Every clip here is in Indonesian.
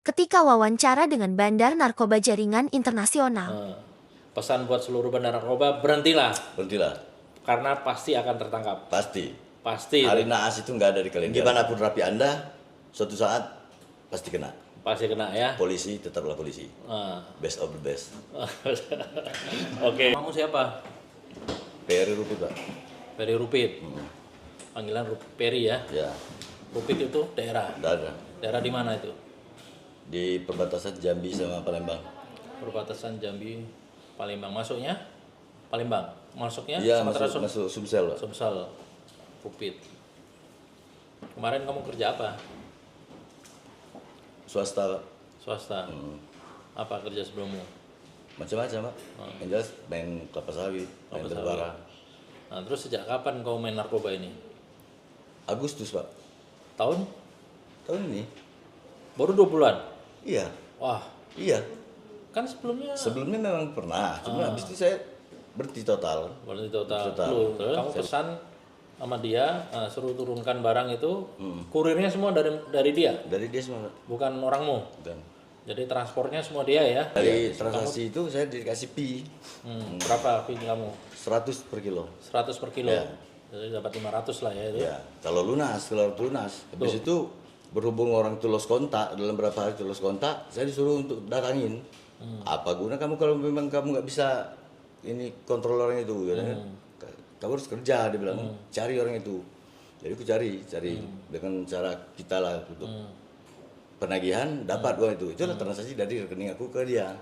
ketika wawancara dengan Bandar Narkoba Jaringan Internasional. Pesan buat seluruh bandar narkoba, berhentilah. Berhentilah. Karena pasti akan tertangkap. Pasti. Pasti. Hari naas itu nggak ada di kalender. Gimana pun rapi Anda, suatu saat pasti kena. Pasti kena ya. Polisi tetaplah polisi. Best of the best. Oke. Kamu siapa? Peri Rupit, Pak. Peri Rupit. Panggilan Peri ya. Ya, Rupit itu daerah. nggak ada. Daerah di mana itu? Di perbatasan Jambi sama Palembang. Perbatasan Jambi, Palembang. Masuknya Palembang. Masuknya Iya, Sumatera masuk Sumsel, Pak. Sumsel. Rupit. Kemarin kamu kerja apa? Swasta, Pak. Swasta. Apa kerja sebelummu? Macam-macam, Pak. Yang jelas main kelapa sawit, main Kelapa berbara. Nah, terus sejak kapan kau main narkoba ini? Agustus, Pak. Tahun? Tahun ini? Baru 2 bulan? Iya. Wah, Iya. kan sebelumnya Sebelumnya memang pernah, cuma habis itu saya berhenti total. berarti total. Total. Loh, kamu pesan sama dia, suruh turunkan barang itu, kurirnya semua dari dia, Dari dia semua, Pak. bukan orangmu. Dan Jadi transportnya semua dia ya. dari transaksi itu saya dikasih pi Berapa fee kamu? 100 per kilo. 100 per kilo. Ya. Jadi dapat 500 lah ya itu. Ya, kalau lunas. Habis itu berhubung orang itu lost kontak, dalam berapa hari itu lost kontak, saya disuruh untuk datangin. Apa guna kamu kalau memang kamu nggak bisa ini kontrol orang itu, ya kan? Kamu harus kerja, dia bilang, cari orang itu. Jadi aku cari dengan cara kita lah untuk penagihan dapat uang itu. Itulah transaksi dari rekening aku ke dia.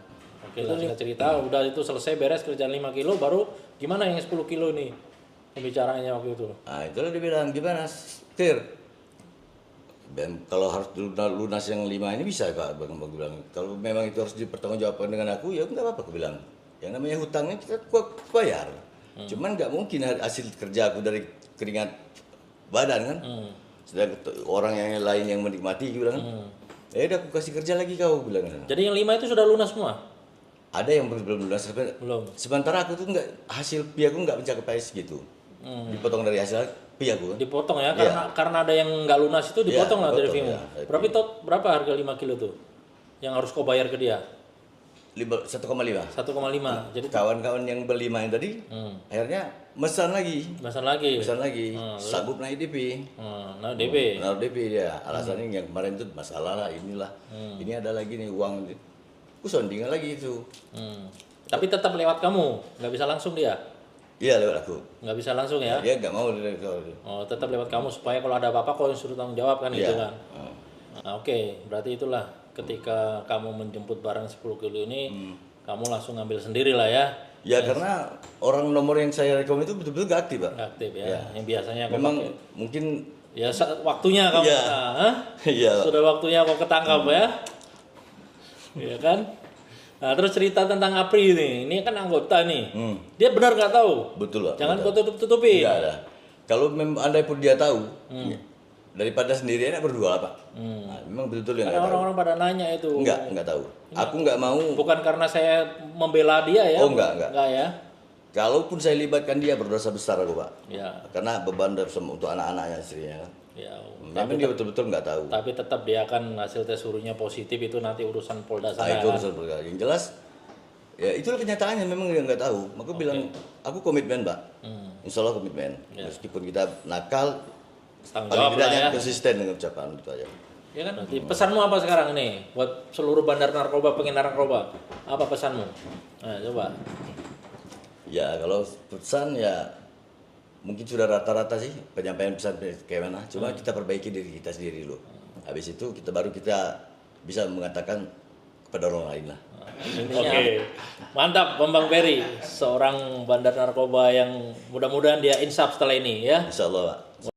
Oke, lah singkat cerita, udah itu selesai beres kerjaan 5 kilo, baru gimana yang 10 kilo ini? Pembicaraannya waktu itu. Nah, itulah dia bilang, gimana, Tir? Dan kalau harus lunas yang 5 ini bisa, Kak, Bang bilang. Kalau memang itu harus dipertanggungjawabkan dengan aku, ya nggak apa-apa, aku bilang. Yang namanya hutangnya kita bayar. Cuman nggak mungkin hasil kerja aku dari keringat badan kan. Sedangkan orang yang lain yang menikmati, aku bilang, udah aku kasih kerja lagi kau, bilang. Jadi yang 5 itu sudah lunas semua? Ada yang belum lunas, Belum. sementara aku tuh nggak, hasil pi aku nggak mencapai segitu. Dipotong dari hasil pi aku. Dipotong ya, Iya. karena ada yang nggak lunas itu dipotong lah dari dipotong, fee-mu. ya. Berapa harga 5 kilo tuh? Yang harus kau bayar ke dia? 1,5. 1,5. Jadi Kawan-kawan yang berlima yang tadi, akhirnya mesan lagi, pesan lagi. sanggup naik DP. Nah, DP. Naruh DP dia, alasannya yang kemarin itu masalah lah, inilah. Ini ada lagi nih uang, aku soundingan lagi itu. Tapi tetap lewat kamu, nggak bisa langsung dia. Iya lewat aku. Nggak bisa langsung ya. Dia nggak mau dia. Oh, tetap lewat kamu supaya kalau ada apa-apa kau yang suruh tanggung jawab kan gitu Iya. kan. Nah, oke, berarti itulah ketika kamu menjemput barang 10 kilo ini, kamu langsung ngambil sendiri lah ya. Ya karena orang nomor yang saya rekom itu betul-betul gak aktif, Pak. Nggak aktif ya. Iya. Yang biasanya kau Memang pakai. mungkin Ya waktunya kamu. Iya. Nah, Iya. sudah waktunya kau ketangkap ya. Iya kan? Nah, terus cerita tentang Apri ini kan anggota nih. Dia benar nggak tahu? betul, Pak. Jangan betul. kau tutup-tutupi. Enggak ada. Kalau andai pun dia tahu, daripada sendiri enak berdua, Pak. Nah, memang betul yang Karena nggak tahu. orang-orang pada nanya itu. Enggak tahu. Aku nggak mau. Bukan karena saya membela dia ya. Oh, enggak. Enggak ya. Kalaupun saya libatkan dia berdosa besar aku, Pak. Ya. Karena beban untuk anak-anaknya istrinya. Ya. Memang dia betul-betul nggak tahu. Tapi tetap dia akan hasil tes urinnya positif, itu nanti urusan Polda Nah, sana. itu kan? urusan perkara. Yang jelas, ya itulah kenyataannya. Memang dia nggak tahu. Maka bilang, aku komitmen, Pak. Insya Allah komitmen. Meskipun kita nakal, Tanggung paling jawab lah tidaknya ya. konsisten dengan ucapan itu aja. Ya kan? Berarti pesanmu apa sekarang nih buat seluruh bandar narkoba, pengedar narkoba? Apa pesanmu? Nah, coba. Ya kalau pesan ya mungkin sudah rata-rata sih penyampaian pesan kayak mana. Cuma kita perbaiki diri kita sendiri dulu. Habis itu baru kita bisa mengatakan kepada orang lain lah. Oke, mantap Bambang Peri, seorang bandar narkoba yang mudah-mudahan dia insaf setelah ini ya. Insya Allah, Pak.